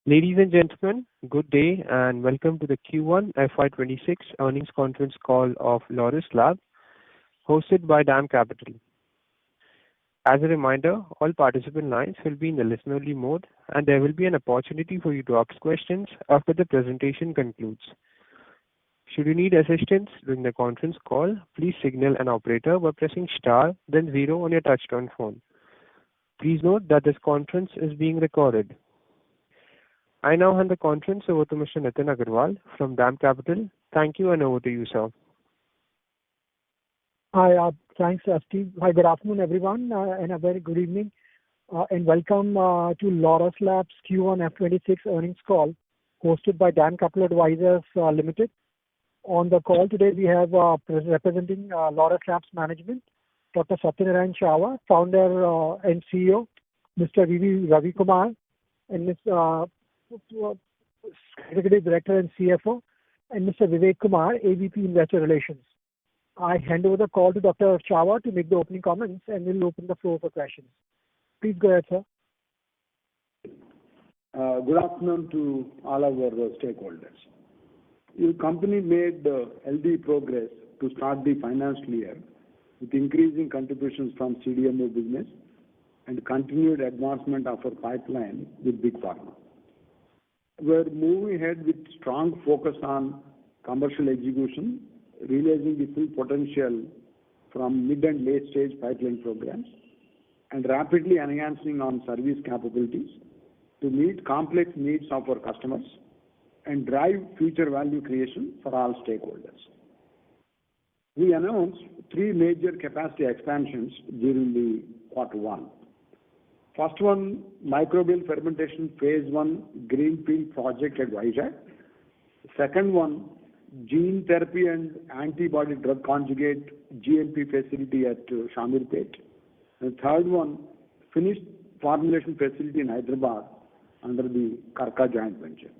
Ladies and gentlemen, good day and welcome to the Q1 FY2026 earnings conference call of Laurus Lab, hosted by DAM Capital. As a reminder, all participant lines will be in the listen-only mode, and there will be an opportunity for you to ask questions after the presentation concludes. Should you need assistance during the conference call, please signal an operator by pressing star, then zero on your touch-tone phone. Please note that this conference is being recorded. I now hand the conference over to Mr. Nitin Agarwal from DAM Capital. Thank you, and over to you, sir. Hi, thanks, Steve. Hi, good afternoon, everyone, and a very good evening, and welcome to Laurus Labs Q1 FY2026 earnings call, hosted by DAM Capital Advisors Limited. On the call today, we have representing Laurus Labs management, Dr. Satyanarayan Chava, founder and CEO, Mr. V.V. Ravi Kumar, and Ms. Executive Director and CFO, and Mr. Vivek Kumar, AVP Investor Relations. I hand over the call to Dr. Chava to make the opening comments, and we'll open the floor for questions. Please go ahead, sir. Good afternoon to all our stakeholders. Your company made healthy progress to start the financial year with increasing contributions from CDMO business and continued advancement of our pipeline with Big Pharma. We're moving ahead with strong focus on commercial execution, realizing the full potential from mid and late stage pipeline programs, and rapidly enhancing on service capabilities to meet complex needs of our customers and drive future value creation for all stakeholders. We announced 3 major capacity expansions during the Q1. First one, microbial fermentation phase 1 greenfield project at Vizag. Second one, gene therapy and antibody drug conjugate GMP facility at Shamirpet. And third one, finished formulation facility in Hyderabad under the Karka joint venture.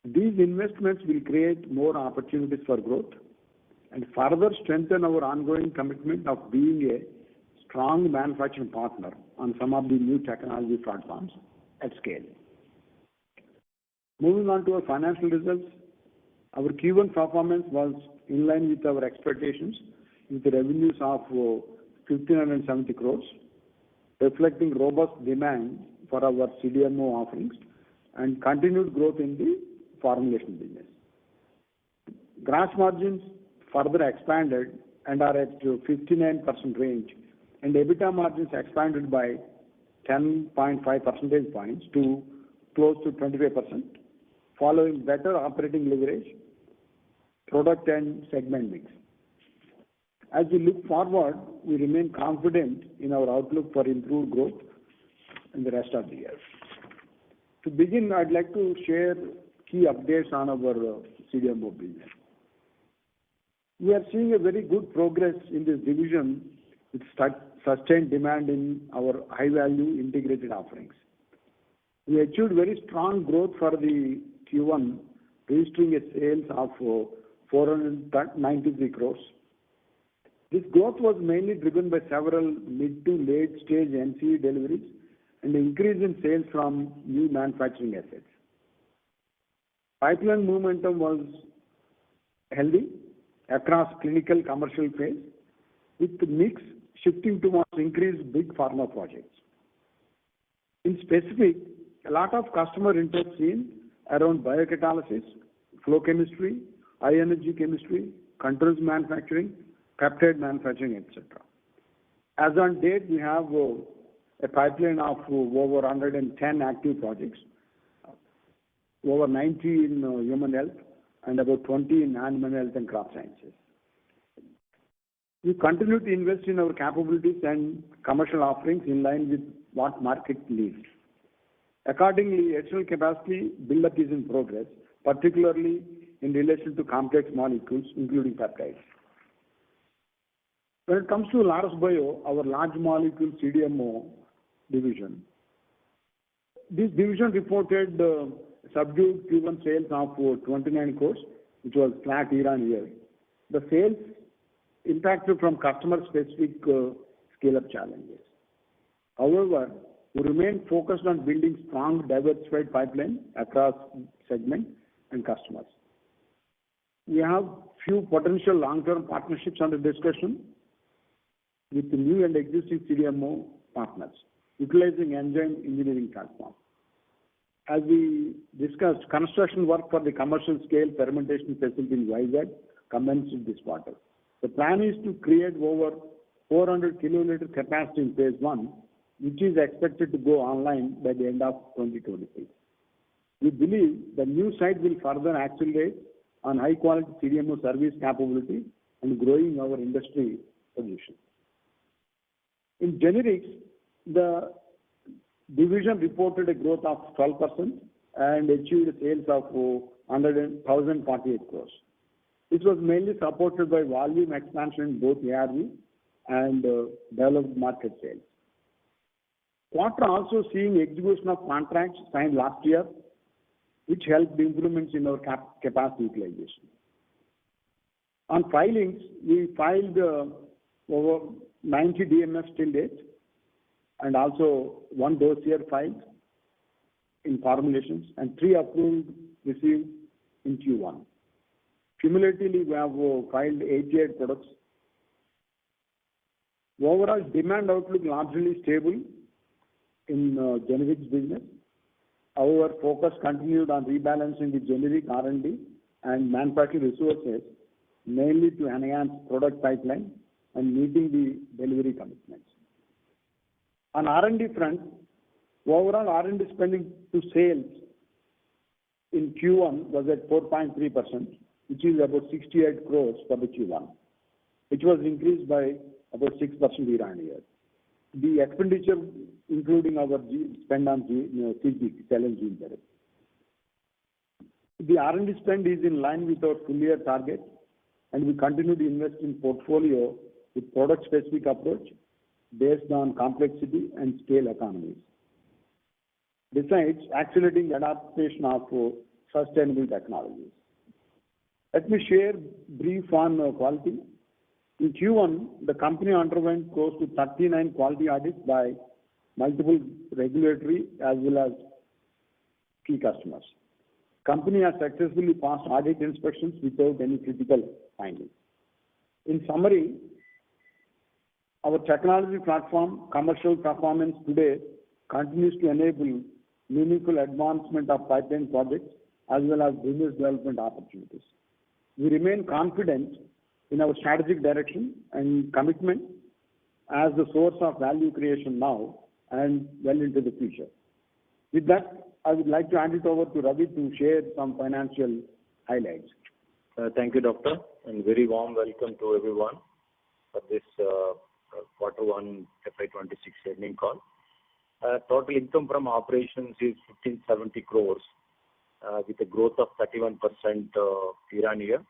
These investments will create more opportunities for growth and further strengthen our ongoing commitment of being a strong manufacturing partner on some of the new technology platforms at scale. Moving on to our financial results, our Q1 performance was in line with our expectations with revenues of 1,570 crores, reflecting robust demand for our CDMO offerings and continued growth in the formulation business. Gross margins further expanded and are at 59% range, and EBITDA margins expanded by 10.5 percentage points to close to 25%, following better operating leverage, product and segment mix. As we look forward, we remain confident in our outlook for improved growth in the rest of the year. To begin, I'd like to share key updates on our CDMO business. We are seeing a very good progress in this division with sustained demand in our high-value integrated offerings. We achieved very strong growth for the Q1, registering a sales of 493 crores. This growth was mainly driven by several mid to late stage NCE deliveries and increase in sales from new manufacturing assets. Pipeline momentum was healthy across clinical commercial phase, with the mix shifting towards increased Big Pharma projects. In specific, a lot of customer interest seen around biocatalysis, flow chemistry, high energy chemistry, controls manufacturing, peptide manufacturing, etc. As on date, we have a pipeline of over 110 active projects, over 90 in human health, and about 20 in animal health and crop sciences. We continue to invest in our capabilities and commercial offerings in line with what market needs. Accordingly, additional capacity build-up is in progress, particularly in relation to complex molecules, including peptides. When it comes to Laurus Bio, our large molecule CDMO division, this division reported subdued Q1 sales of 29 crores, which was flat year on year. The sales impacted from customer-specific scale-up challenges. However, We remain focused on building strong, diversified pipeline across segments and customers. We have few potential long-term partnerships under discussion with the new and existing CDMO partners, utilizing enzyme engineering platform. As we discussed, construction work for the commercial scale fermentation facility in Vizag commenced this quarter. The plan is to create over 400 kiloliter capacity in phase 1, which is expected to go online by the end of 2023. We believe the new site will further accelerate on high quality CDMO service capability and growing our industry position. In generics, the division reported a growth of 12% and achieved sales of 1,048 crores. This was mainly supported by volume expansion in both ARV and developed market sales. Quarter also seeing execution of contracts signed last year, which helped improvements in our capacity utilization. On filings, we filed over 90 DMFs till date, and also 1 dossier filed in formulations and 3 approved received in Q1. Cumulatively, we have filed 88 products. Overall demand outlook largely stable in generics business. Our focus continued on rebalancing the generic R&D and manufacturing resources, mainly to enhance product pipeline and meeting the delivery commitments. On R&D front, overall R&D spending to sales in Q1 was at 4.3%, which is about 68 crores for the Q1, which was increased by about 6% year-on-year. The expenditure, including our spend on CG, cell and gene therapy. The R&D spend is in line with our full year target, and we continue to invest in portfolio with product-specific approach based on complexity and scale economies. Besides, accelerating the adaptation of sustainable technologies. Let me share brief on quality. In Q1, the company underwent close to 39 quality audits by multiple regulatory as well as key customers. Company has successfully passed audit inspections without any critical findings. In summary, our technology platform commercial performance today continues to enable meaningful advancement of pipeline projects as well as business development opportunities. We remain confident in our strategic direction and commitment as the source of value creation now and well into the future. With that, I would like to hand it over to Ravi to share some financial highlights. Thank you, Doctor, and very warm welcome to everyone for this quarter 1 FY26 earnings call. Total income from operations is 1570 crores with a growth of 31% year-on-year,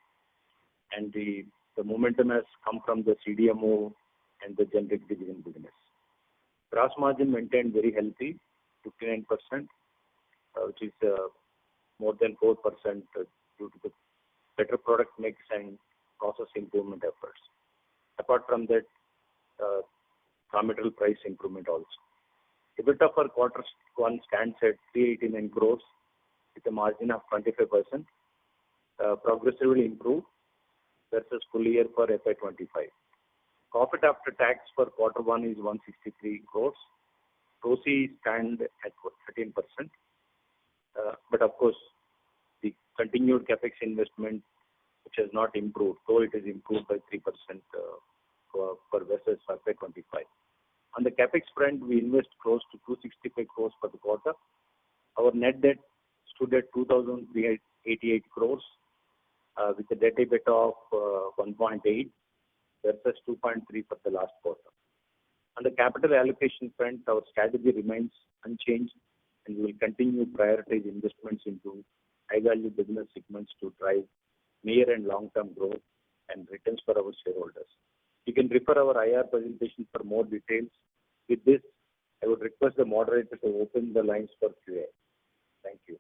and the momentum has come from the CDMO and the generic division business. Gross margin maintained very healthy, 59%, which is more than 4% due to the better product mix and process improvement efforts. Apart from that, raw material price improvement also. EBITDA for quarter 1 stands at 389 crores with a margin of 25%, progressively improved versus full year for FY25. Profit after tax for quarter 1 is 163 crores. ROCE stand at 13%. But of course, the continued capex investment, which has not improved, though it has improved by 3% for versus FY25. On the capex front, we invest close to 265 crores for the quarter. Our net debt stood at 2,388 crores with a debt EBITDA of 1.8 versus 2.3 for the last quarter. On the capital allocation front, our strategy remains unchanged, and we will continue to prioritize investments into high-value business segments to drive near and long-term growth and returns for our shareholders. You can refer our IR presentation for more details. With this, I would request the moderator to open the lines for QA. Thank you.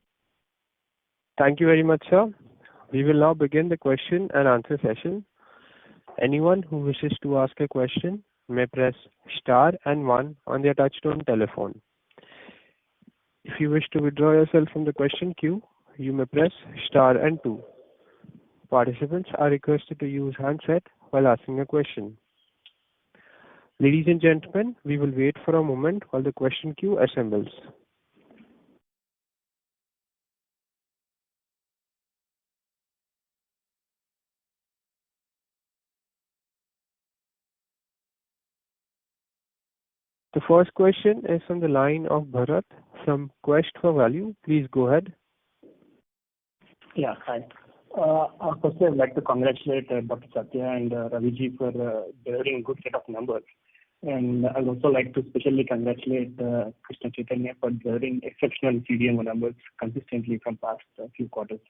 Thank you very much, sir. We will now begin the question and answer session. Anyone who wishes to ask a question may press star and 1 on their touchtone telephone. If you wish to withdraw yourself from the question queue, you may press star and 2. Participants are requested to use handset while asking a question. Ladies and gentlemen, we will wait for a moment while the question queue assembles. The first question is from the line of Bharat from Quest for Value. Please go ahead. Yeah, hi. Firstly, I'd like to congratulate Dr. Satya and Raviji for delivering a good set of numbers. And I'd also like to specially congratulate Krishna Chaitanya for delivering exceptional CDMO numbers consistently from past few quarters.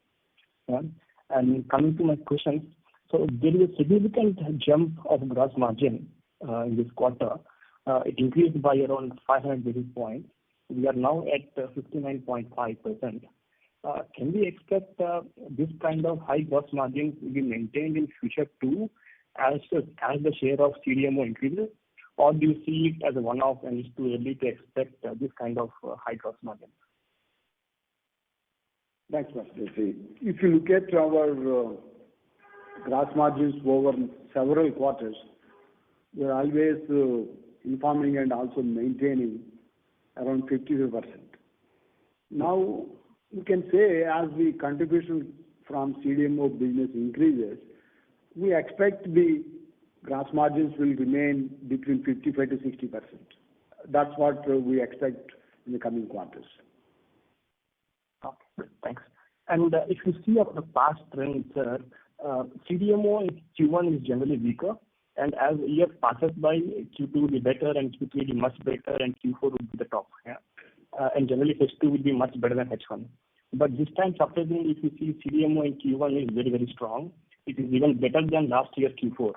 And coming to my questions, so there is a significant jump of gross margin in this quarter. It increased by around 500 basis points. We are now at 59.5%. Can we expect this kind of high gross margins will be maintained in future too, as the share of CDMO increases? Or do you see it as a one-off and it's too early to expect this kind of high gross margin? Thanks, Mr. If you look at our gross margins over several quarters, we are always informing and also maintaining around 52%. Now, you can say as the contribution from CDMO business increases, we expect the gross margins will remain between 55 to 60%. That's what we expect in the coming quarters. Okay, thanks. And if you see of the past trends, CDMO in Q1 is generally weaker, and as the year passes by, Q2 will be better, and Q3 will be much better, and Q4 will be the top. Yeah? And generally, H2 will be much better than H1. But this time, surprisingly, if you see CDMO in Q1 is very, very strong. It is even better than last year Q4.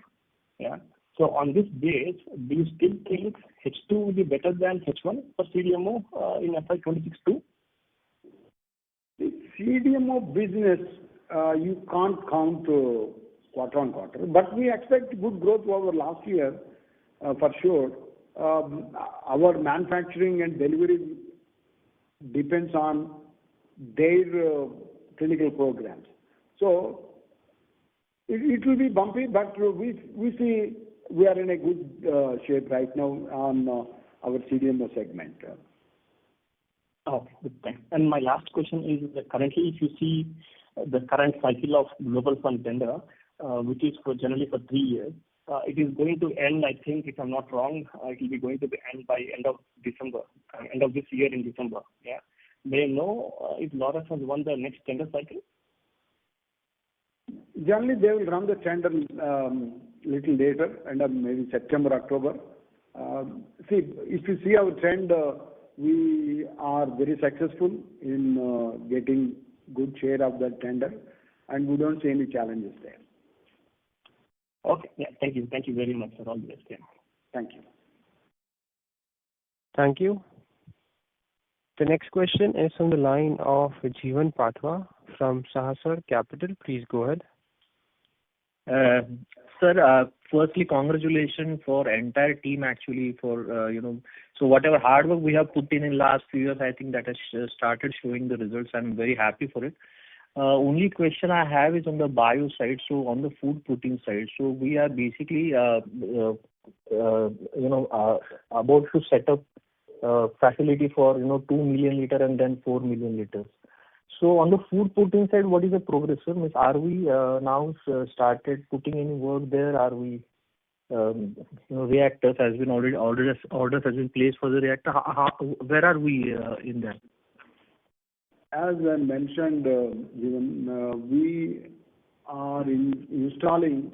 Yeah. So on this base, do you still think H2 will be better than H1 for CDMO in FY26 too? The CDMO business, you can't count quarter on quarter, but we expect good growth over last year for sure. Our manufacturing and delivery depends on their clinical programs. So it will be bumpy, but we see we are in a good shape right now on our CDMO segment. Okay, good, thanks. And my last question is that currently, if you see the current cycle of global fund tender, which is generally for 3 years, it is going to end, I think, if I'm not wrong, it will be going to end by end of December, end of this year in December. Yeah. May I know if Laurus has won the next tender cycle? Generally, they will run the tender little later, end of maybe September, October. If you see our trend, we are very successful in getting good share of that tender, and we don't see any challenges there. Okay, yeah, thank you. Thank you very much for all this. Yeah. Thank you. Thank you. The next question is from the line of Jeevan Patwa from Sahasrar Capital. Please go ahead. Sir, firstly, congratulations for entire team actually for, so whatever hard work we have put in last few years, I think that has started showing the results. I'm very happy for it. Only question I have is on the bio side, so on the food protein side. So we are basically, about to set up facility for, 2 million liter and then 4 million liters. So on the food protein side, what is the progress, sir? Means are we now started putting any work there? Are we, reactors has been already orders has been placed for the reactor. Where are we in that? As I mentioned, we are installing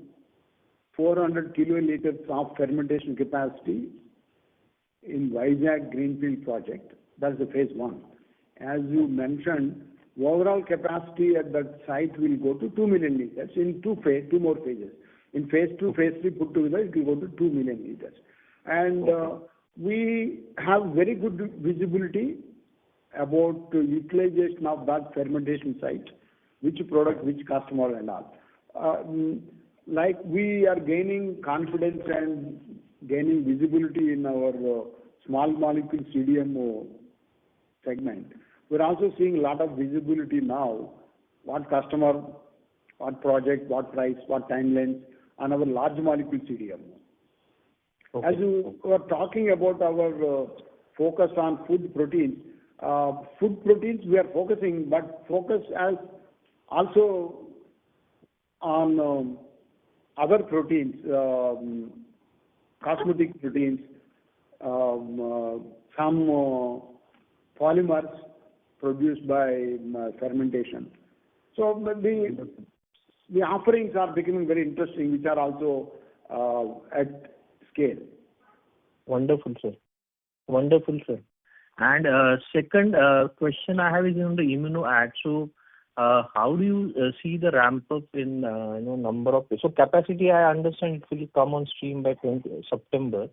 400 kiloliters of fermentation capacity in Vizag Greenfield project. That's the phase 1. As you mentioned, overall capacity at that site will go to 2 million liters in two more phases. In phase 2, phase 3 put together, it will go to 2 million liters. And we have very good visibility about utilization of that fermentation site, which product, which customer and all. Like we are gaining confidence and gaining visibility in our small molecule CDMO segment. We're also seeing a lot of visibility now, what customer, what project, what price, what timelines on our large molecule CDMO. Okay. As you were talking about our focus on food proteins we are focusing, but focus as also on other proteins, cosmetic proteins, some polymers produced by fermentation. So the offerings are becoming very interesting, which are also at scale. Wonderful, sir. Wonderful, sir. And second question I have is on the immunoadd. So how do you see the ramp up in number of, so capacity I understand it will come on stream by September.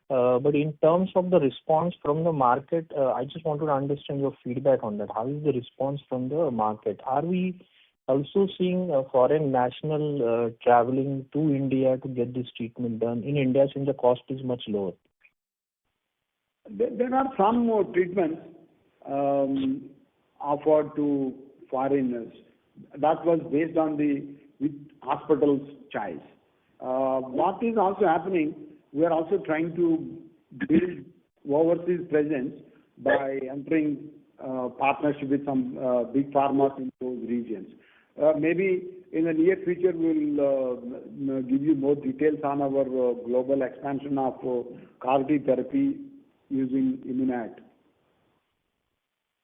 But in terms of the response from the market, I just wanted to understand your feedback on that. How is the response from the market? Are we also seeing foreign national traveling to India to get this treatment done in India since the cost is much lower? There are some more treatments offered to foreigners. That was based on the hospital's choice. What is also happening, we are also trying to build overseas presence by entering partnership with some big pharmas in those regions. Maybe in the near future we'll give you more details on our global expansion of CAR-T therapy using immunoadd.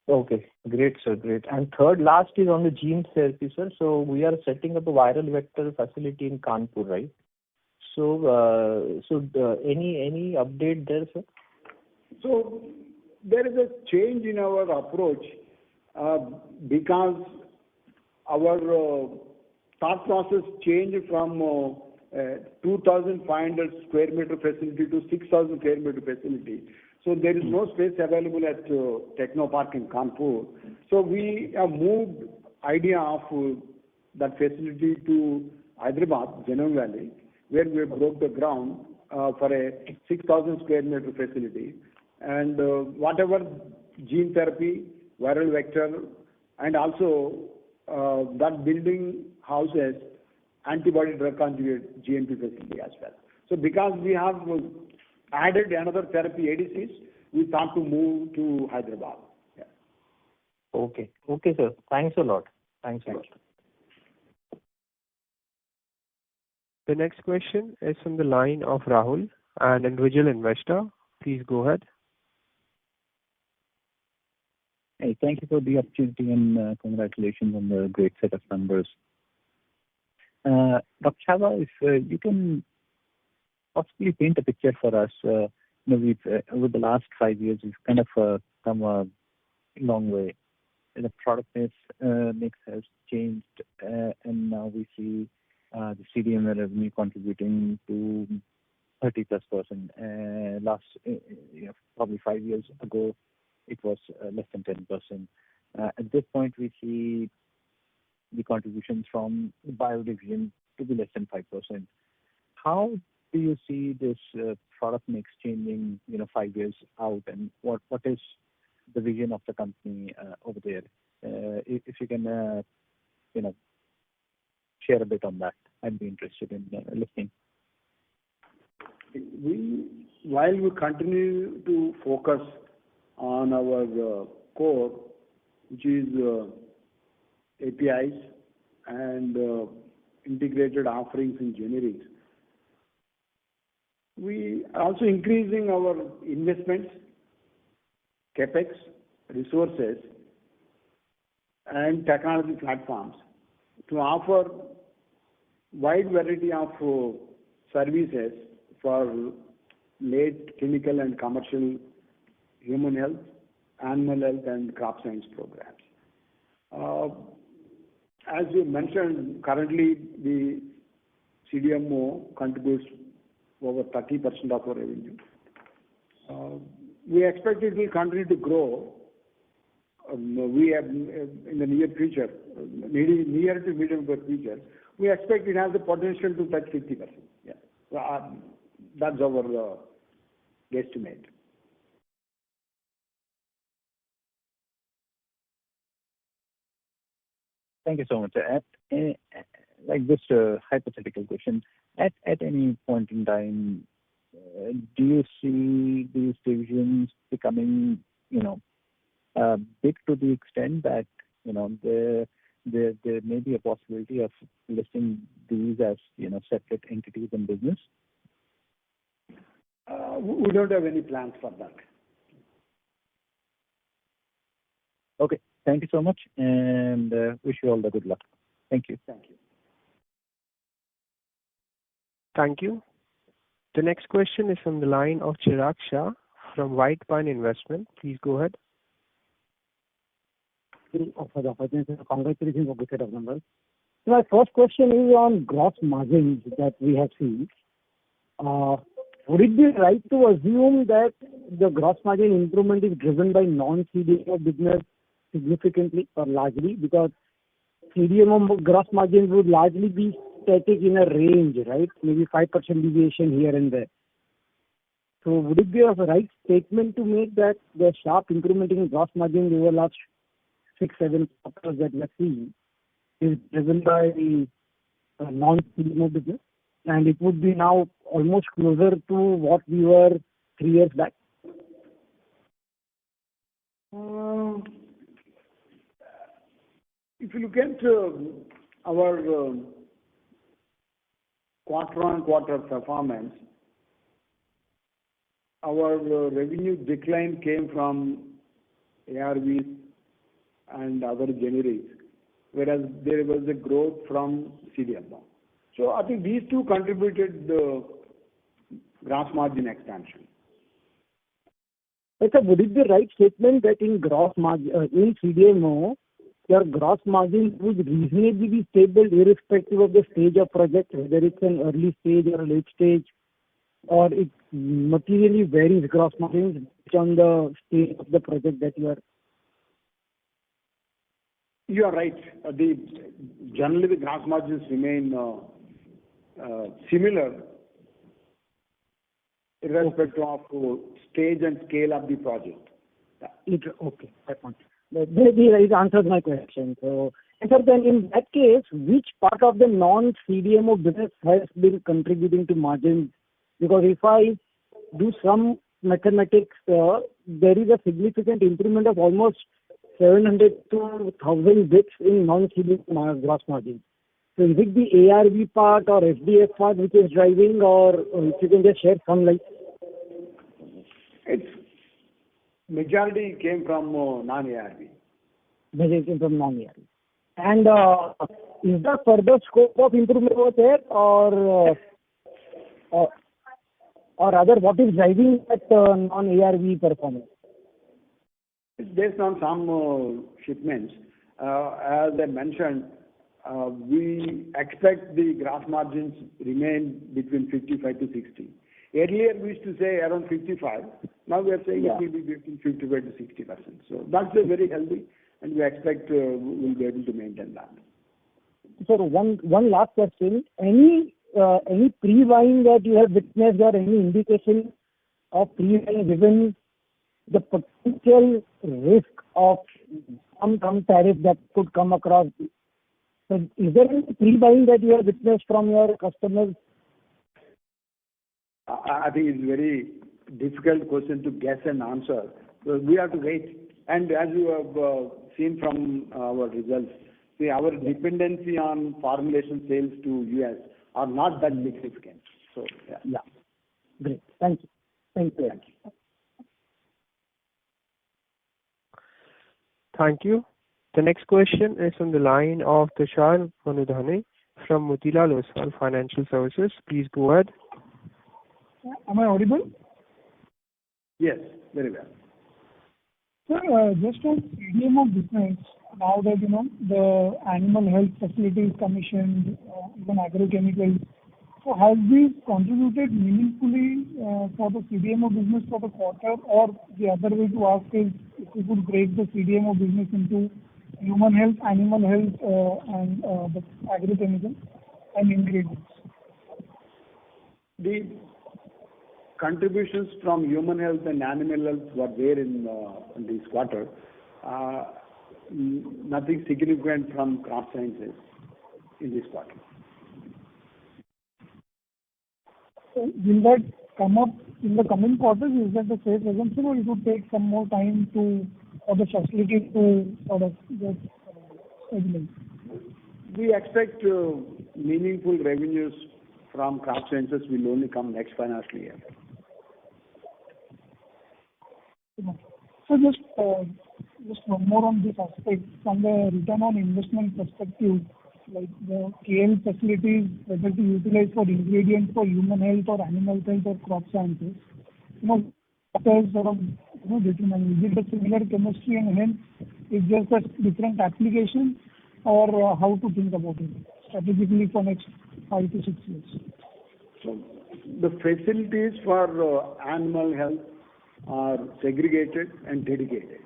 Okay, great, sir, great. And third, last is on the gene therapy, sir. So we are setting up a viral vector facility in Kanpur, right? So, any update there, sir? So there is a change in our approach because our thought process changed from 2,500 square meter facility to 6,000 square meter facility. So there is no space available at Technopark in Kanpur. So we have moved idea of that facility to Hyderabad, Genome Valley, where we broke the ground for a 6,000 square meter facility. And whatever gene therapy, viral vector, and also that building houses antibody drug conjugate GMP facility as well. So because we have added another therapy ADCs, we thought to move to Hyderabad. Yeah. Okay, sir. Thanks a lot. Thanks a lot. The next question is from the line of Rahul, an individual investor. Please go ahead. Hey, thank you for the opportunity and congratulations on the great set of numbers. Dr. Chava, if you can possibly paint a picture for us, we've over the last 5 years, we've kind of come a long way. The product mix has changed, and now we see the CDMO revenue contributing to 30+%. Last, probably 5 years ago, it was less than 10%. At this point, we see the contributions from the bio division to be less than 5%. How do you see this product mix changing, 5 years out, and what is the vision of the company over there? If you can, share a bit on that, I'd be interested in listening. While we continue to focus on our core, which is APIs and integrated offerings in generics, we are also increasing our investments, capex, resources, and technology platforms to offer wide variety of services for late clinical and commercial human health, animal health, and crop science programs. As you mentioned, currently the CDMO contributes over 30% of our revenue. We expect it will continue to grow. We have in the near future, near to medium future, we expect it has the potential to touch 50%. Yeah, that's our guesstimate. Thank you so much. Like just a hypothetical question. At any point in time, do you see these divisions becoming, big to the extent that, there may be a possibility of listing these as, separate entities in business? We don't have any plans for that. Okay. Thank you so much, and wish you all the good luck. Thank you. Thank you. Thank you. The next question is from the line of Chirag Shah from White Pine Investment. Please go ahead. For the opportunity, congratulations on the set of numbers. So my first question is on gross margins that we have seen. Would it be right to assume that the gross margin improvement is driven by non-CDMO business significantly or largely? Because CDMO gross margins would largely be static in a range, right? Maybe 5% deviation here and there. So would it be a right statement to make that the sharp improvement in gross margin over the last 6-7 quarters that we have seen is driven by the non-CDMO business, and it would be now almost closer to what we were 3 years back? If you look at our quarter-on-quarter performance, our revenue decline came from ARVs and other generics, whereas there was a growth from CDMO. So I think these two contributed the gross margin expansion. But would it be right statement that in gross margin in CDMO, your gross margin would reasonably be stable irrespective of the stage of project, whether it's an early stage or a late stage, or it materially varies gross margins based on the stage of the project that you are? You are right. Generally, the gross margins remain similar irrespective of stage and scale of the project. Okay, that one. It answers my question. So, and sir, then in that case, which part of the non-CDMO business has been contributing to margins? Because if I do some mathematics, there is a significant improvement of almost 700 to 1,000 bits in non-CDMO gross margin. So is it the ARV part or FDF part which is driving, or if you can just share some light? It's majority came from non-ARV. Majority came from non-ARV. And is there further scope of improvement over there, or rather, what is driving that non-ARV performance? It's based on some shipments. As I mentioned, we expect the gross margins remain between 55 to 60. Earlier, we used to say around 55. Now we are saying it will be between 55 to 60%. So that's a very healthy, and we expect we'll be able to maintain that. So one last question. Any pre-buying that you have witnessed or any indication of pre-buying given the potential risk of some tariff that could come across? So is there any pre-buying that you have witnessed from your customers? I think it's a very difficult question to guess and answer. So we have to wait. And as you have seen from our results, see, our dependency on formulation sales to US are not that significant. So yeah. Great. Thank you. Thank you. Thank you. The next question is on the line of Tushar Manudhane from Motilal Oswal Financial Services. Please go ahead. Am I audible? Yes, very well. Sir, just on CDMO business, now that the animal health facility is commissioned, even agrochemicals, so has this contributed meaningfully for the CDMO business for the quarter? Or the other way to ask is, if you could break the CDMO business into human health, animal health, and the agrochemical and ingredients. The contributions from human health and animal health were there in this quarter. nothing significant from crop sciences in this quarter. So will that come up in the coming quarters? Is that the safe assumption, or it would take some more time for the facility to sort of get stabilized? We expect meaningful revenues from crop sciences will only come next financial year. So just one more on this aspect. From the return on investment perspective, like the KL facilities, whether to utilize for ingredients for human health or animal health or crop sciences, what is sort of determining? Is it a similar chemistry and hence it's just a different application, or how to think about it strategically for next 5 to 6 years? So the facilities for animal health are segregated and dedicated.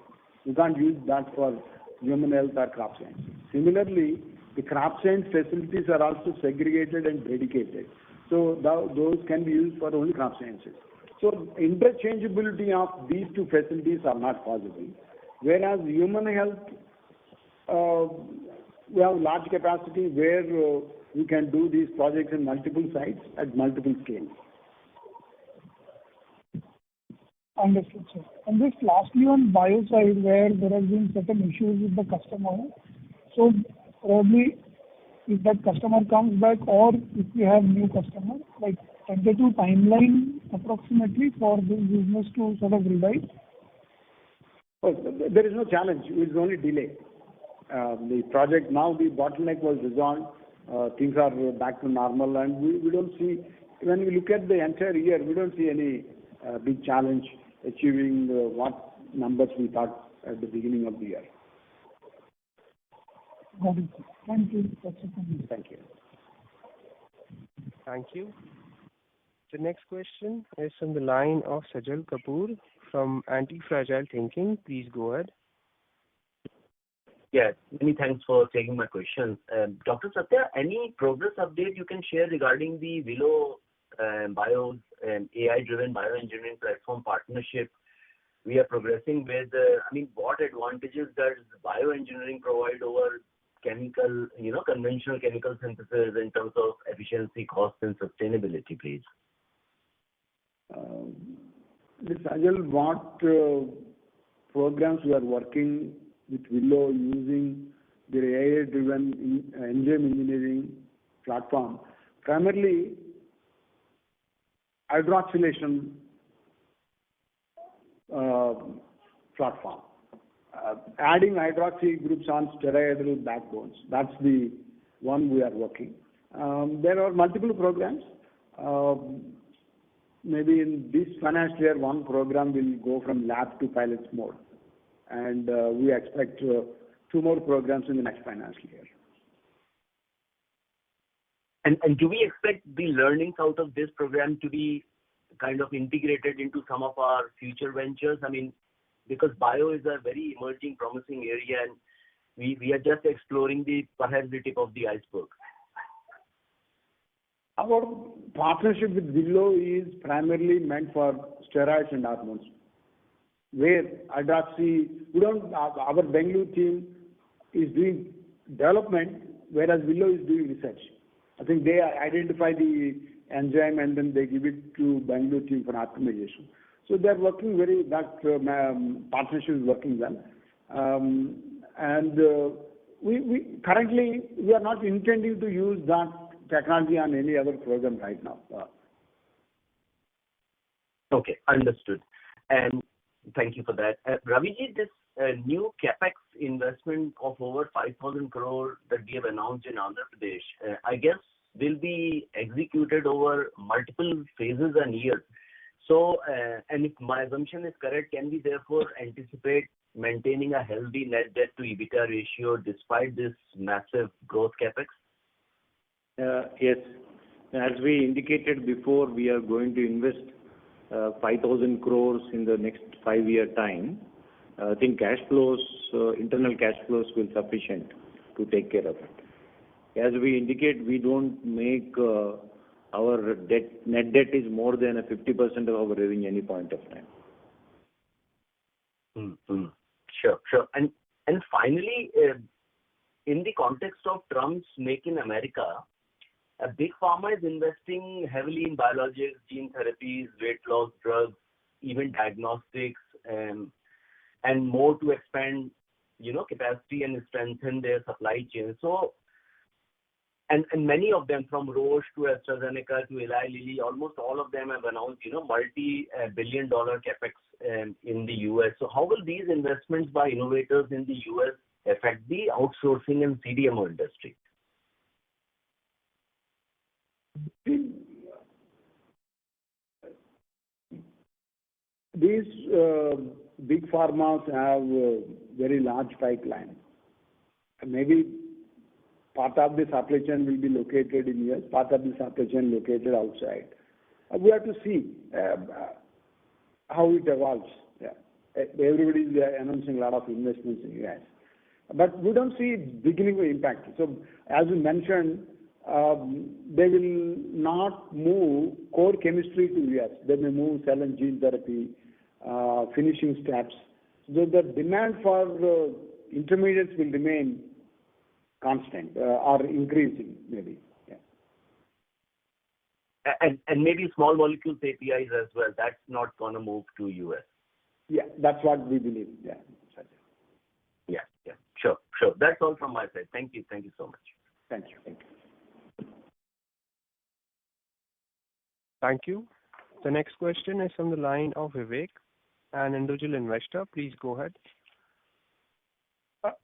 You can't use that for human health or crop science. Similarly, the crop science facilities are also segregated and dedicated. So those can be used for only crop sciences. So interchangeability of these two facilities are not possible. Whereas human health, we have large capacity where we can do these projects in multiple sites at multiple scales. Understood, sir. And just lastly on bio side, where there has been certain issues with the customer, so probably if that customer comes back or if we have new customer, like tentative timeline approximately for this business to sort of revive? Oh, there is no challenge. It is only delay. The project now, the bottleneck was resolved. Things are back to normal, and we don't see, when we look at the entire year, we don't see any big challenge achieving what numbers we thought at the beginning of the year. Got it. Thank you. That's it from me. Thank you. Thank you. The next question is from the line of Sajal Kapoor from Anti-Fragile Thinking. Please go ahead. Yeah, many thanks for taking my questions. Dr. Satya, any progress update you can share regarding the Willow Bio's AI-driven bioengineering platform partnership we are progressing with? What advantages does bioengineering provide over chemical, conventional chemical synthesis in terms of efficiency, cost, and sustainability, please? Sajal, what programs we are working with Willow using their AI-driven enzyme engineering platform, primarily hydroxylation platform. Adding hydroxy groups on steroidal backbones. That's the one we are working. There are multiple programs. Maybe in this financial year, one program will go from lab to pilot mode. And we expect 2 more programs in the next financial year. And do we expect the learnings out of this program to be kind of integrated into some of our future ventures? Because bio is a very emerging, promising area, and we are just exploring perhaps the tip of the iceberg. Our partnership with Willow is primarily meant for steroids and hormones, where hydroxy, our Bengaluru team is doing development, whereas Willow is doing research. I think they identify the enzyme and then they give it to Bengaluru team for optimization. So they are working that partnership is working well. We currently, we are not intending to use that technology on any other program right now. Okay, understood. And thank you for that. Raviji, this new capex investment of over 5,000 crore that we have announced in Andhra Pradesh, I guess will be executed over multiple phases and years. So, and if my assumption is correct, can we therefore anticipate maintaining a healthy net debt to EBITDA ratio despite this massive growth capex? Yes. As we indicated before, we are going to invest 5,000 crores in the next 5-year time. I think cash flows, internal cash flows will sufficient to take care of it. As we indicate, we don't make our net debt is more than 50% of our revenue any point of time. Sure. And And finally, in the context of Trump's Make in America, Big Pharma is investing heavily in biologics, gene therapies, weight loss drugs, even diagnostics, and more to expand, capacity and strengthen their supply chain. So, and many of them, from Roche to AstraZeneca to Eli Lilly, almost all of them have announced, multi-billion-dollar capex in the US. So, how will these investments by innovators in the US affect the outsourcing and CDMO industry? These big pharmas have a very large pipeline. Maybe part of the supply chain will be located in US, part of the supply chain located outside. We have to see how it evolves. Yeah. Everybody is announcing a lot of investments in US. But we don't see beginning of impact. So as we mentioned, they will not move core chemistry to US. They may move cell and gene therapy, finishing steps. So the demand for intermediates will remain constant or increasing maybe. Yeah. And maybe small molecules APIs as well. That's not going to move to US. Yeah, that's what we believe. Yeah. Yeah. Sure. That's all from my side. Thank you so much. Thank you. Thank you. The next question is from the line of Vivek, an individual investor. Please go ahead.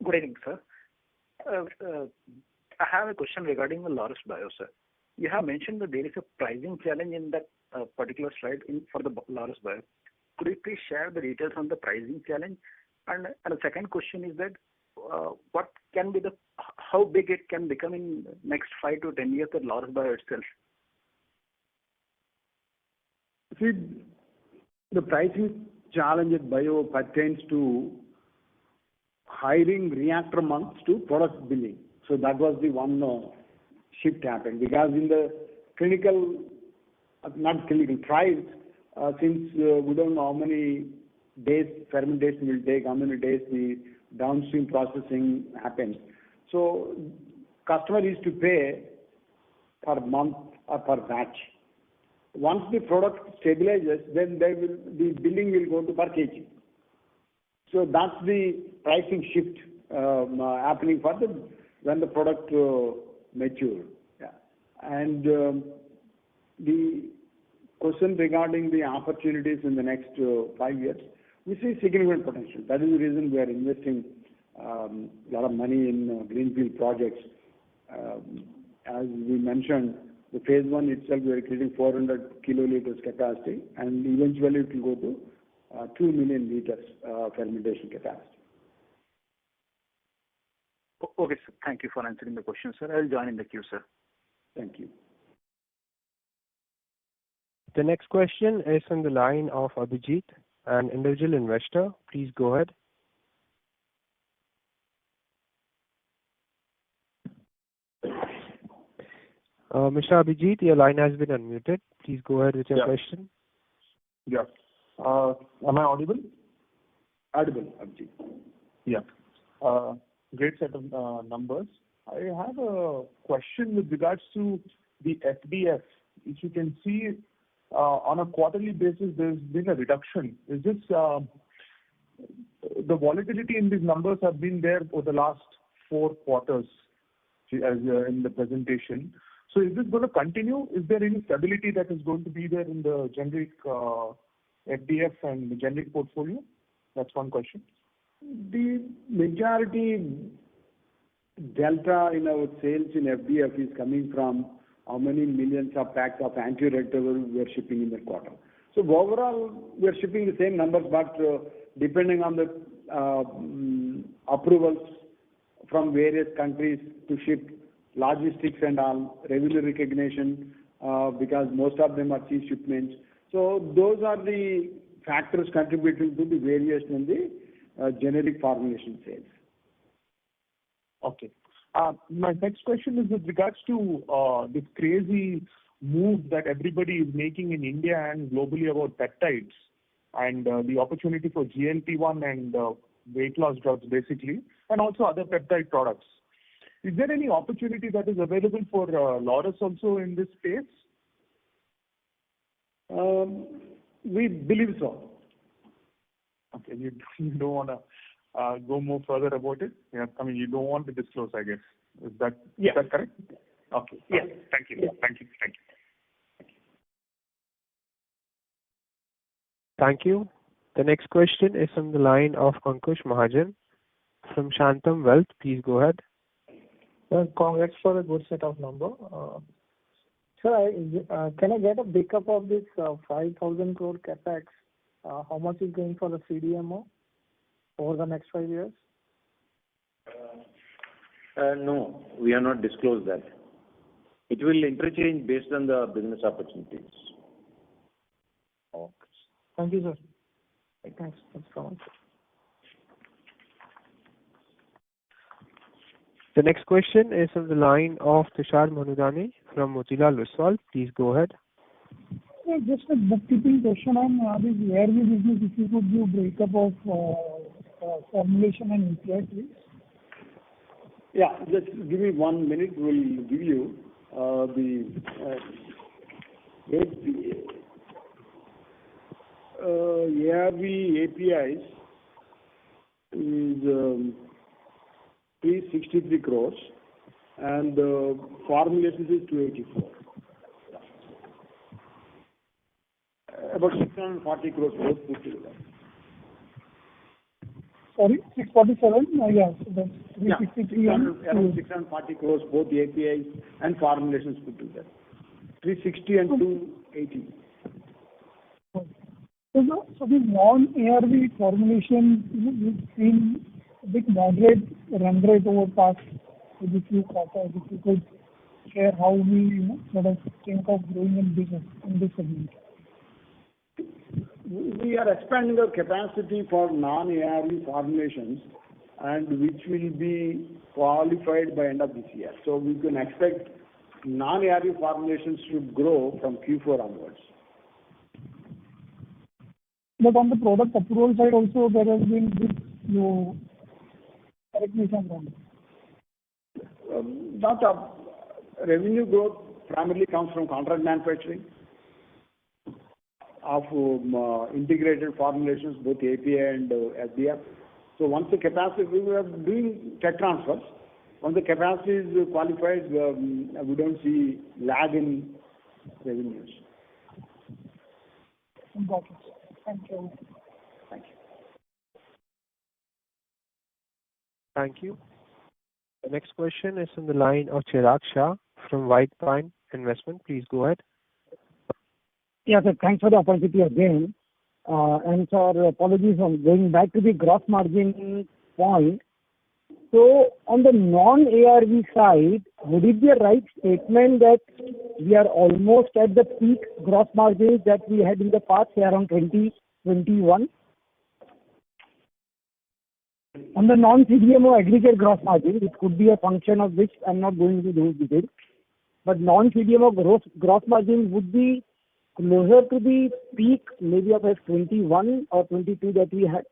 Good evening, sir. I have a question regarding the Laurus Bio, sir. You have mentioned that there is a pricing challenge in that particular slide for the Laurus Bio. Could you please share the details on the pricing challenge? And the second question is that how big it can become in next 5 to 10 years at Laurus Bio itself? See, the pricing challenge at Bio pertains to hiring reactor months to product billing. So that was the one shift happened, because in the not clinical trials, since we don't know how many days fermentation will take, how many days the downstream processing happens. So customer is to pay per month or per batch. Once the product stabilizes, then the billing will go to per kg. So that's the pricing shift happening for when the product matures. Yeah. And the question regarding the opportunities in the next 5 years, we see significant potential. That is the reason we are investing a lot of money in greenfield projects. As we mentioned, the phase 1 itself, we are creating 400 kiloliters capacity, and eventually it will go to 2 million liters fermentation capacity. Okay, sir. Thank you for answering the question, sir. I will join in the queue, sir. Thank you. The next question is on the line of Abhijit, an individual investor. Please go ahead. Mr. Abhijit, your line has been unmuted. Please go ahead with your question. Yeah. Am I audible? Audible, Abhijit. Yeah. Great set of numbers. I have a question with regards to the FDF. If you can see on a quarterly basis, there's been a reduction. Is this the volatility in these numbers have been there for the last 4 quarters, as in the presentation. So is this going to continue? Is there any stability that is going to be there in the generic FDF and the generic portfolio? That's one question. The majority delta in our sales in FDF is coming from how many millions of packs of antiretroviral we are shipping in the quarter. So overall, we are shipping the same numbers, but depending on the approvals from various countries to ship, logistics and all, revenue recognition, because most of them are sea shipments. So those are the factors contributing to the variation in the generic formulation sales. Okay. My next question is with regards to this crazy move that everybody is making in India and globally about peptides and the opportunity for GLP-1 and weight loss drugs basically. and also other peptide products. Is there any opportunity that is available for Laurus also in this space? We believe so. Okay, you don't want to go more further about it? Yeah, I mean, you don't want to disclose, I guess. Is that correct? Okay. Yes. Thank you. Yeah. Thank you. Thank you. The next question is from the line of Ankush Mahajan from Shantam Wealth. Please go ahead. Congrats for a good set of numbers. Sir, can I get a breakup of this 5,000 crore capex? How much is going for the CDMO over the next 5 years? No, we have not disclosed that. It will interchange based on the business opportunities. Okay. Thank you, sir. Thanks so much. The next question is on the line of Tushar Manudhane from Motilal Oswal. Please go ahead. Just a bookkeeping question on this ARV business. If you could give breakup of formulation and API, please. Yeah, just give me 1 minute. We'll give you the ARV APIs is 363 crores and formulations is 284. About 640 crores both put together. Sorry, 647? Yes, that's 363 around 640 crores both the APIs and formulations put together. 360 and 280. So the non-ARV formulation, we've seen a bit moderate run rate over past maybe few quarters. If you could share how we sort of think of growing in business in this segment. We are expanding our capacity for non-ARV formulations and which will be qualified by end of this year. So we can expect non-ARV formulations should grow from Q4 onwards. But on the product approval side also there has been good correct me if I'm wrong. Not a revenue growth primarily comes from contract manufacturing of integrated formulations, both API and SDF. So once the capacity, we are doing tech transfers. Once the capacity is qualified, we don't see lag in revenues. Got it. Thank you. Thank you. Thank you. The next question is on the line of Chirag Shah from White Pine Investment. Please go ahead. Yeah, sir. Thanks for the opportunity again. And sir, apologies on going back to the gross margin point. So on the non-ARV side, would it be a right statement that we are almost at the peak gross margins that we had in the past, say around 2021? On the non-CDMO aggregate gross margin, it could be a function of which I'm not going into those details. But non-CDMO gross margin would be closer to the peak maybe of FY21 or 22 that we had.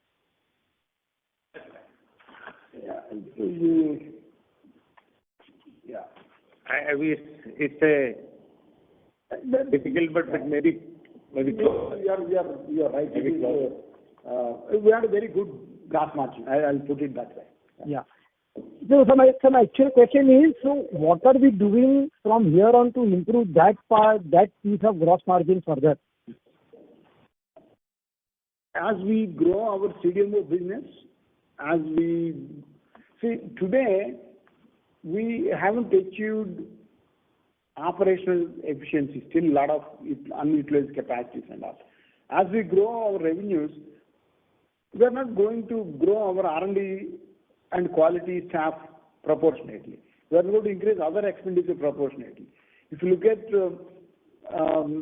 It's a difficult, but maybe close. You are right. We had a very good gross margin. I'll put it that way. Yeah. So my actual question is, so what are we doing from here on to improve that part, that piece of gross margin further? As we grow our CDMO business, as we see today, we haven't achieved operational efficiency. Still a lot of unutilized capacities and all. As we grow our revenues, we are not going to grow our R&D and quality staff proportionately. We are going to increase other expenditure proportionately. If you look at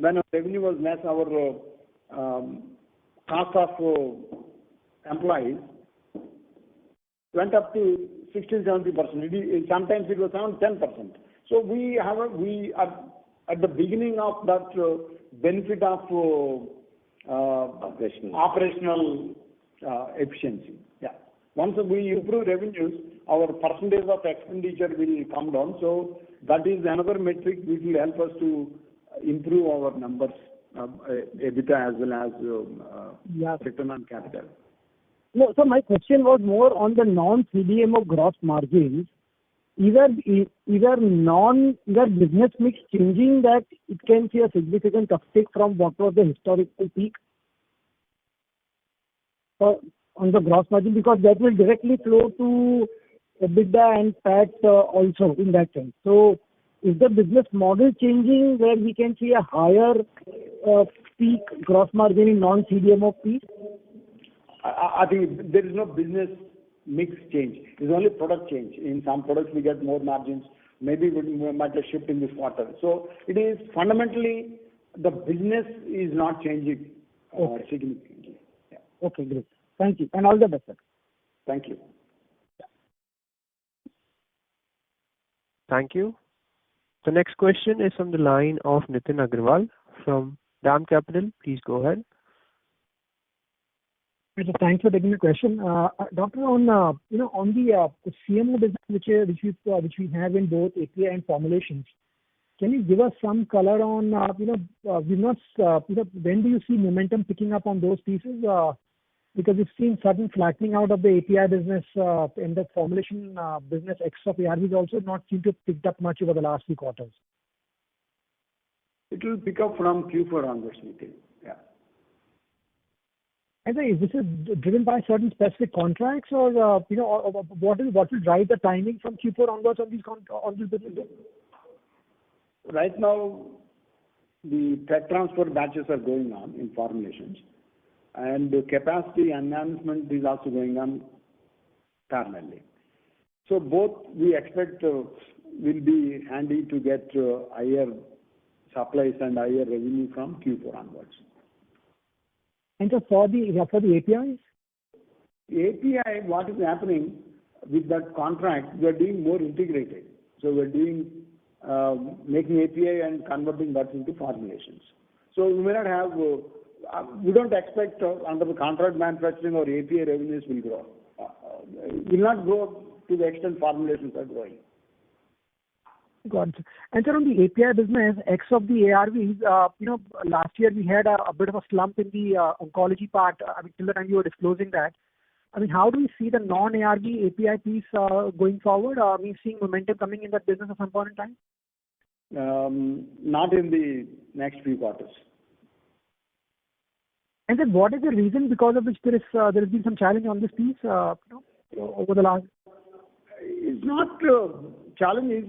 when our revenue was less, our cost of employees went up to 16-17%. Sometimes it was around 10%. So we are at the beginning of that benefit of operational efficiency. Yeah. Once we improve revenues, our percentage of expenditure will come down. So that is another metric which will help us to improve our numbers, EBITDA as well as return on capital. No, so my question was more on the non-CDMO gross margins. Either business mix changing that it can see a significant uptick from what was the historical peak on the gross margin, because that will directly flow to EBITDA and PAT also in that sense. So is the business model changing where we can see a higher peak gross margin in non-CDMO piece? I think there is no business mix change. It's only product change. In some products we get more margins. Maybe we might have shift in this quarter. So it is fundamentally the business is not changing significantly. Yeah. Okay, great. Thank you. And all the best, sir. Thank you. Thank you. The next question is from the line of Nitin Agarwal from DAM Capital. Please go ahead. Thanks for taking the question, Doctor. On the CMO business which we have in both API and formulations, can you give us some color on when do you see momentum picking up on those pieces? Because we've seen sudden flattening out of the API business and the formulation business X of ARVs also not seem to have picked up much over the last few quarters. It will pick up from Q4 onwards, Nitin. Yeah. And is this driven by certain specific contracts, or what will drive the timing from Q4 onwards on these businesses? Right now, the tech transfer batches are going on in formulations, and the capacity enhancement is also going on parallelly. So both we expect will be handy to get higher supplies and higher revenue from Q4 onwards. And so for the APIs? API, what is happening with that contract, we are doing more integrated. So we are doing making API and converting that into formulations. So we may not have, we don't expect under the contract manufacturing or API revenues will grow. Will not grow to the extent formulations are growing. Got it. And sir, on the API business, X of the ARVs, last year we had a bit of a slump in the oncology part. I mean, till the time you were disclosing that. I mean, how do we see the non-ARV API piece going forward? Are we seeing momentum coming in that business at some point in time? Not in the next few quarters. And then what is the reason because of which there has been some challenge on this piece over the last? It's not challenge.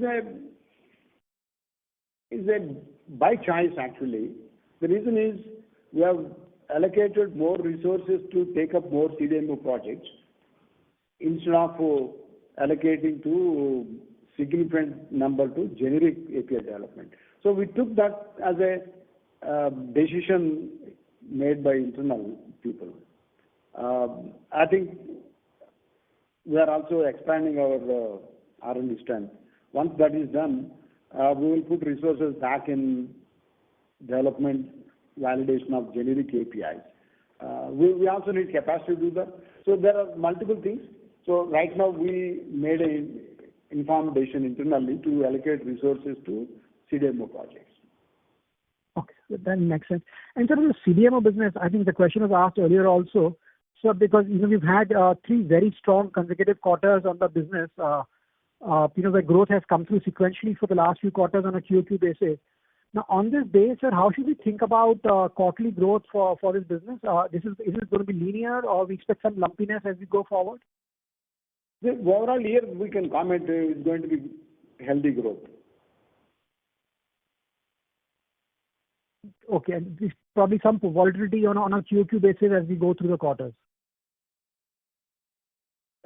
Is a by choice actually. The reason is we have allocated more resources to take up more CDMO projects instead of allocating to significant number to generic API development. So we took that as a decision made by internal people. I think we are also expanding our R&D strength. Once that is done, we will put resources back in development, validation of generic APIs. We also need capacity to do that. So there are multiple things. So right now we made an informed decision internally to allocate resources to CDMO projects. Okay, that makes sense. And sir, in the CDMO business, I think the question was asked earlier also. So because we've had 3 very strong consecutive quarters on the business. The growth has come through sequentially for the last few quarters on a QOQ basis. Now, on this base, sir, how should we think about quarterly growth for this business? Is it going to be linear, or we expect some lumpiness as we go forward? The overall year, we can comment is going to be healthy growth. Okay, and there's probably some volatility on a QOQ basis as we go through the quarters.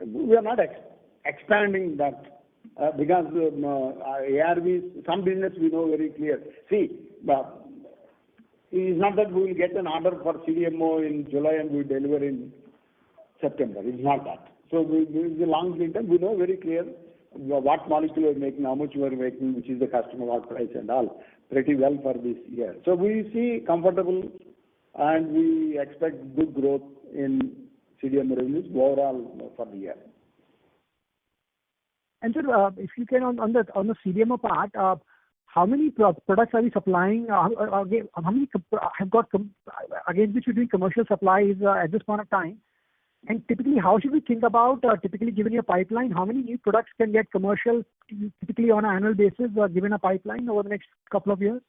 We are not expanding that. Because ARVs, some business we know very clear. See, it's not that we will get an order for CDMO in July and we deliver in September. It's not that. So it's a long lead time. We know very clear what molecule we're making, how much we're making, which is the customer, what price and all, pretty well for this year. So we see comfortable and we expect good growth in CDMO revenues overall for the year. And sir, if you can on the CDMO part, how many products are we supplying? How many have got against which you're doing commercial supplies at this point of time? And typically, how should we think about, typically given your pipeline, how many new products can get commercial typically on an annual basis given a pipeline over the next couple of years?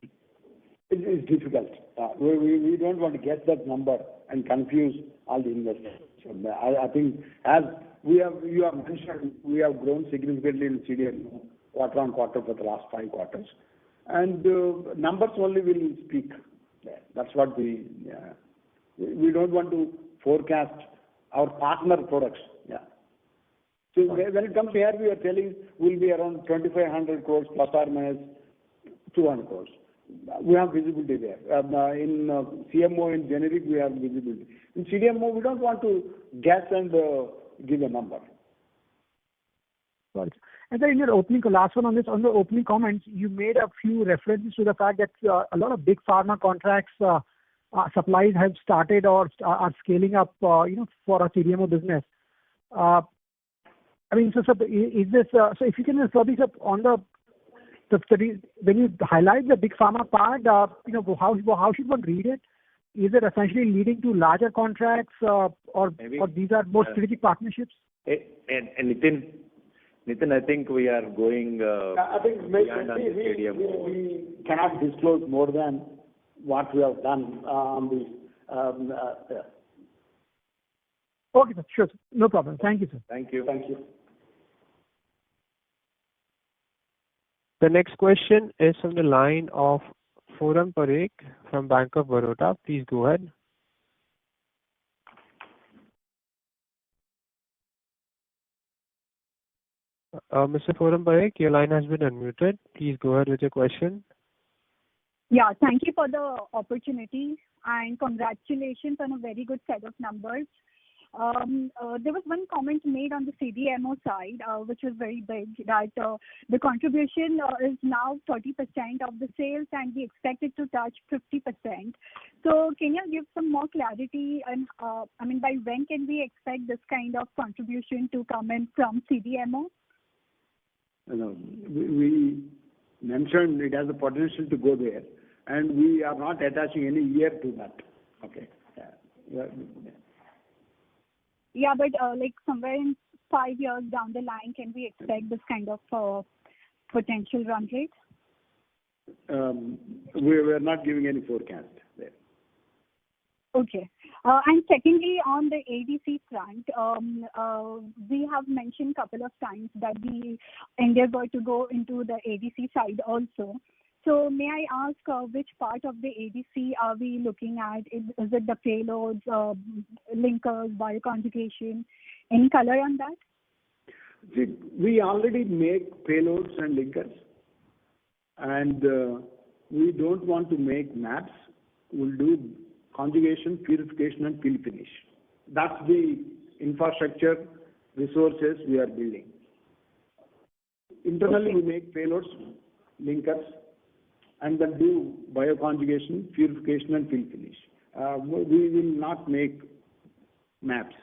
It's difficult. We don't want to get that number and confuse all the investors. So I think as you have mentioned, we have grown significantly in CDMO quarter on quarter for the last 5 quarters. And numbers only will speak. That's what we don't want to forecast our partner products. So when it comes to here, we are telling will be around 2,500 crores plus or minus 200 crores. We have visibility there. In CMO and generic, we have visibility. In CDMO, we don't want to guess and give a number. Right. And then in your opening, last one on this, on the opening comments, you made a few references to the fact that a lot of big pharma contracts supplies have started or are scaling up, for our CDMO business. I mean, so is this? So if you can probably on the when you highlight the big pharma part, how should one read it? Is it essentially leading to larger contracts, or these are more strategic partnerships? And Nitin, I think we are going I think beyond on the CDMO. We cannot disclose more than what we have done on this. Okay, sir. Sure, sir. No problem. Thank you, sir. Thank you. Thank you. The next question is from the line of Forum Parekh from Bank of Baroda. Please go ahead. Mr. Forum Parekh, your line has been unmuted. Please go ahead with your question. Yeah, thank you for the opportunity and congratulations on a very good set of numbers. There was one comment made on the CDMO side, which was very big, that the contribution is now 30% of the sales and we expect it to touch 50%. So can you give some more clarity on, by when can we expect this kind of contribution to come in from CDMO? We mentioned it has the potential to go there, and we are not attaching any year to that. Okay. Yeah, but like somewhere in 5 years down the line, can we expect this kind of potential run rate? We're not giving any forecast there. Okay. And secondly, on the ADC front, we have mentioned a couple of times that we endeavor to go into the ADC side also. So may I ask which part of the ADC are we looking at? Is it the payloads, linkers, bioconjugation? Any color on that? See, we already make payloads and linkers, and we don't want to make maps. We'll do conjugation, purification, and fill finish. That's the infrastructure resources we are building. Internally, we make payloads, linkers, and then do bioconjugation, purification, and fill finish. We will not make maps.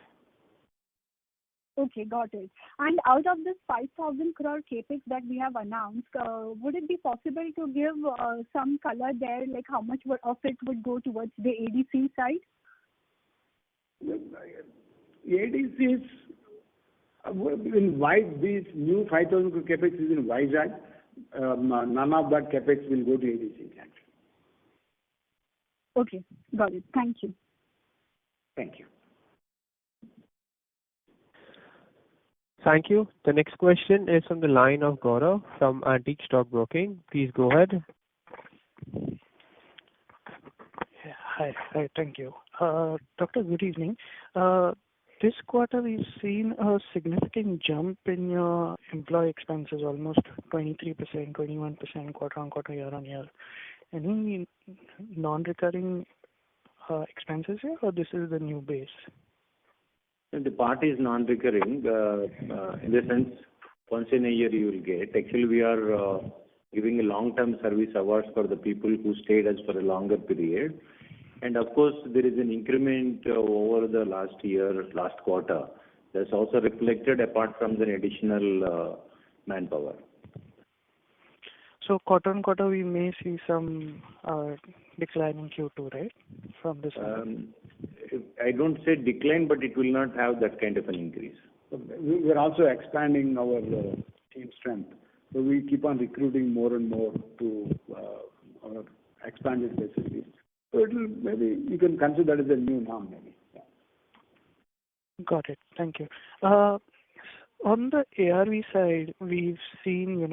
Okay, got it. And out of this 5,000 crore capex that we have announced, would it be possible to give some color there, like how much of it would go towards the ADC side? ADCs, in Vizag, this new 5,000 crore capex is in Vizag. None of that capex will go to ADCs actually. Okay, got it. Thank you. Thank you. Thank you. The next question is from the line of Gaurav from Antique Stock Broking. Please go ahead. Hi, thank you. Doctor, good evening. This quarter, we've seen a significant jump in your employee expenses, almost 23%, 21% quarter-on-quarter, year-on-year. Any non-recurring expenses here, or this is the new base? The part is non-recurring. In the sense, once in a year you will get. Actually, we are giving a long-term service awards for the people who stayed us for a longer period. And of course, there is an increment over the last year, last quarter. That's also reflected apart from the additional manpower. So quarter-on-quarter, we may see some decline in Q2, right, from this one? I don't say decline, but it will not have that kind of an increase. We're also expanding our team strength. So we keep on recruiting more and more to our expanded facilities. So maybe you can consider that as a new norm, maybe. Yeah. Got it. Thank you. On the ARV side, we've seen,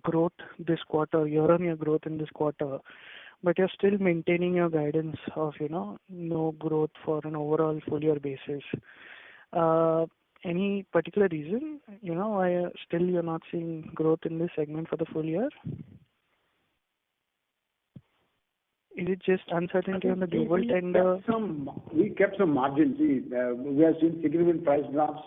growth this quarter, year-on-year growth in this quarter, but you're still maintaining your guidance of, no growth for an overall full year basis. Any particular reason, why still you're not seeing growth in this segment for the full year? Is it just uncertainty on the global tender? We kept some margin. See, we have seen significant price drops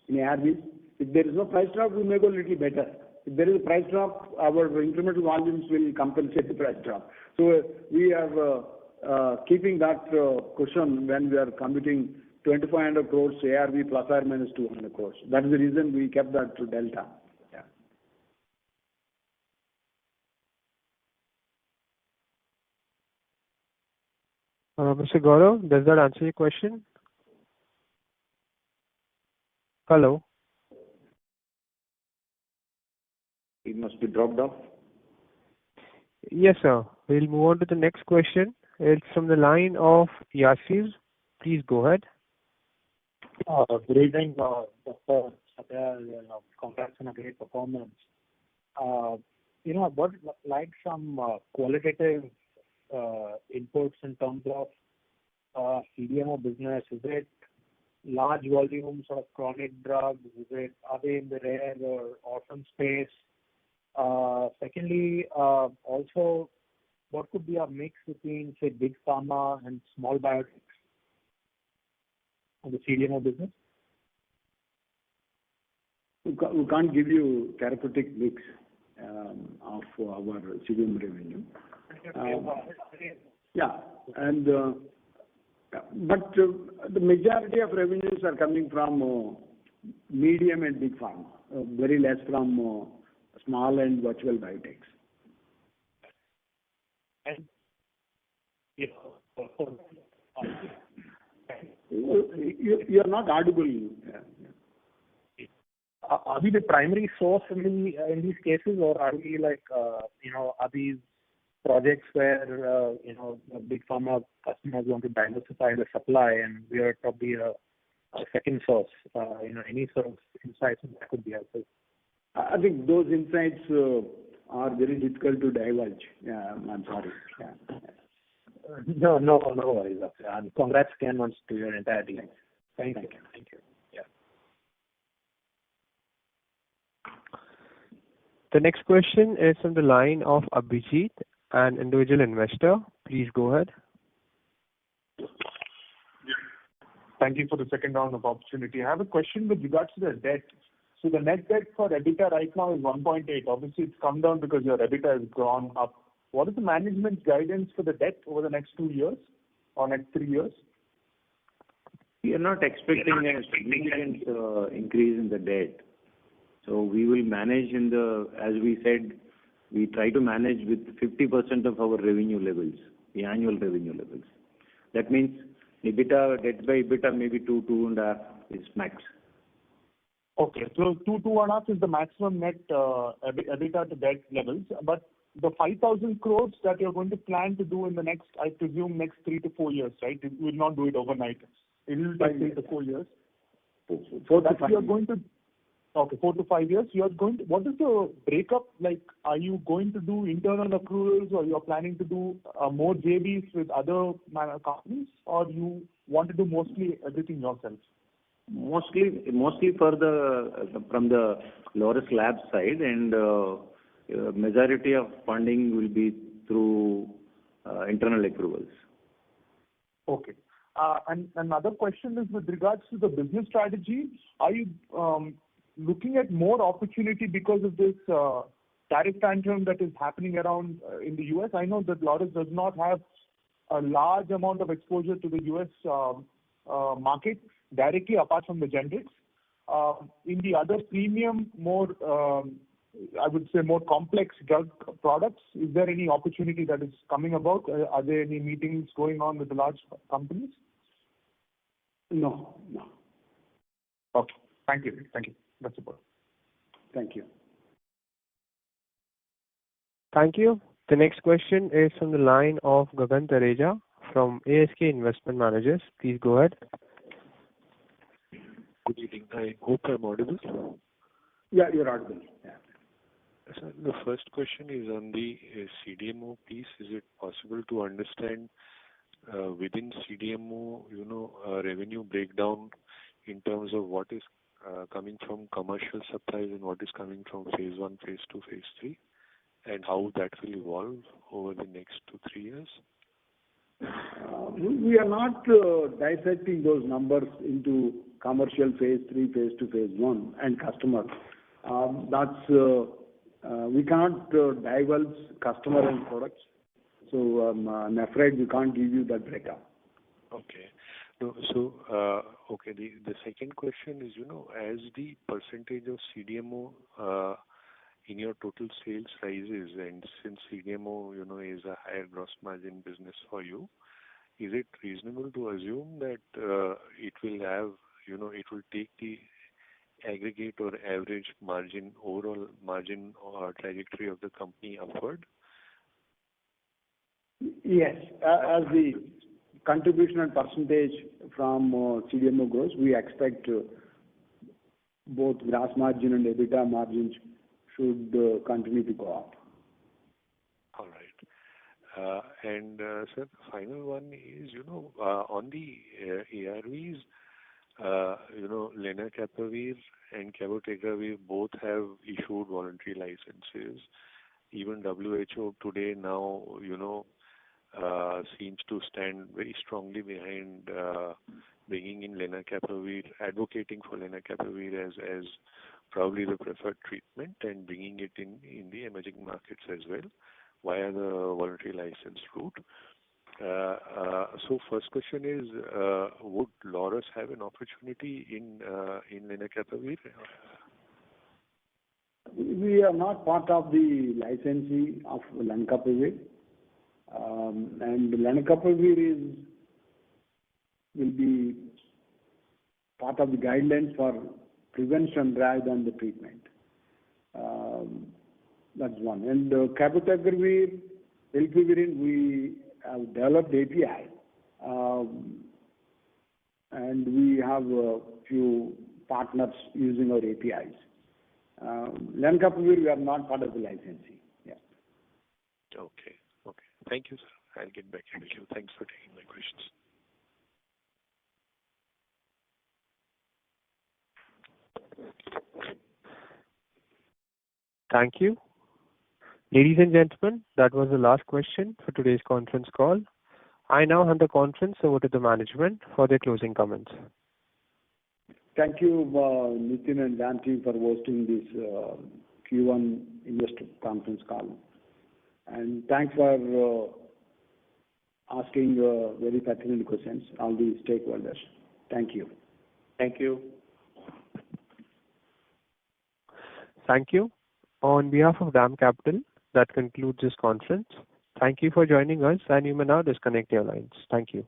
in ARVs. If there is no price drop, we may go a little better. If there is a price drop, our incremental volumes will compensate the price drop. So we are keeping that cushion when we are committing 2,500 crores ARV plus or minus 200 crores. That is the reason we kept that to delta. Yeah. Mr. Gaurav, does that answer your question? Hello? He must be dropped off. Yes, sir. We'll move on to the next question. It's from the line of Yasir. Please go ahead. Good evening, Dr. Satya. Congrats on a great performance. I would like some qualitative inputs in terms of CDMO business. Is it large volumes of chronic drugs? Are they in the rare or orphan space? Secondly, also, what could be a mix between, say, big pharma and small biotech on the CDMO business? We can't give you therapeutic mix of our CDMO revenue. But the majority of revenues are coming from medium and big pharma, very less from small and virtual biotechs. And you are not audible. Are we the primary source in these cases, or are we are these projects where the big pharma customers want to diversify the supply and we are probably a second source? Any sort of insights that could be helpful. I think those insights are very difficult to divulge. Yeah, I'm sorry. Yeah. No worries. And congrats again once to your entire team. Thank you. Yeah. The next question is from the line of Abhijit, an individual investor. Please go ahead. Thank you for the second round of opportunity. I have a question with regards to the debt. So the net debt for EBITDA right now is 1.8. Obviously, it's come down because your EBITDA has gone up. What is the management's guidance for the debt over the next 2 years or next 3 years? We are not expecting a significant increase in the debt. So we will manage as we said, we try to manage with 50% of our revenue levels, the annual revenue levels. That means EBITDA, debt by EBITDA, maybe 2.5 is max. Okay, so 2.5 is the maximum net EBITDA to debt levels. But the 5,000 crores that you're going to plan to do in the next, I presume, next 3 to 4 years, right? You will not do it overnight. It will take 3 to 4 years. 4 to 5 years. Okay, 4 to 5 years. What is the breakup like? Are you going to do internal accruals, or you're planning to do more JVs with other companies, or you want to do mostly everything yourself? Mostly from the Laurus Labs side, and majority of funding will be through internal accruals. Okay. And another question is with regards to the business strategy. Are you looking at more opportunity because of this tariff tantrum that is happening around in the US? I know that Laurus does not have a large amount of exposure to the U.S. Market directly apart from the generics. In the other premium, more, I would say more complex drug products, is there any opportunity that is coming about? Are there any meetings going on with the large companies? No. Okay. Thank you. That's about it. Thank you. Thank you. The next question is from the line of Gagan Tareja from ASK Investment Managers. Please go ahead. Good evening. I hope I'm audible. Yeah, you're audible. Yeah. So the first question is on the CDMO piece. Is it possible to understand within CDMO, revenue breakdown in terms of what is coming from commercial supplies and what is coming from phase 1, phase 2, phase 3, and how that will evolve over the next 2-3 years? We are not dissecting those numbers into commercial phase 3, phase 2, phase 1 and customer. We cannot divulge customer and products. So I'm afraid we can't give you that breakup. Okay. No, so, the second question is, as the percentage of CDMO in your total sales rises, and since CDMO, is a higher gross margin business for you, is it reasonable to assume that it will have, it will take the aggregate or average margin, overall margin or trajectory of the company upward? Yes. As the contribution and percentage from CDMO grows, we expect both gross margin and EBITDA margins should continue to go up. All right. And sir, the final one is, on the ARVs, lenacapavir and cabotegravir both have issued voluntary licenses. Even WHO today now, seems to stand very strongly behind bringing in lenacapavir, advocating for lenacapavir as probably the preferred treatment and bringing it in the emerging markets as well via the voluntary license route. So first question is, would Laurus have an opportunity in lenacapavir? We are not part of the licensee of lenacapavir. And lenacapavir will be part of the guidelines for prevention rather than the treatment. That's one. And cabotegravir, elpivirine, we have developed API, and we have a few partners using our APIs. Lenacapavir, we are not part of the licensee. Yeah. Okay. Thank you, sir. I'll get back to you. Thanks for taking my questions. Thank you. Ladies and gentlemen, that was the last question for today's conference call. I now hand the conference over to the management for their closing comments. Thank you, Nitin and Dan team, for hosting this Q1 investor conference call. And thanks for asking very pertinent questions, all the stakeholders. Thank you. Thank you. Thank you. On behalf of DAM Capital, that concludes this conference. Thank you for joining us, and you may now disconnect your lines. Thank you.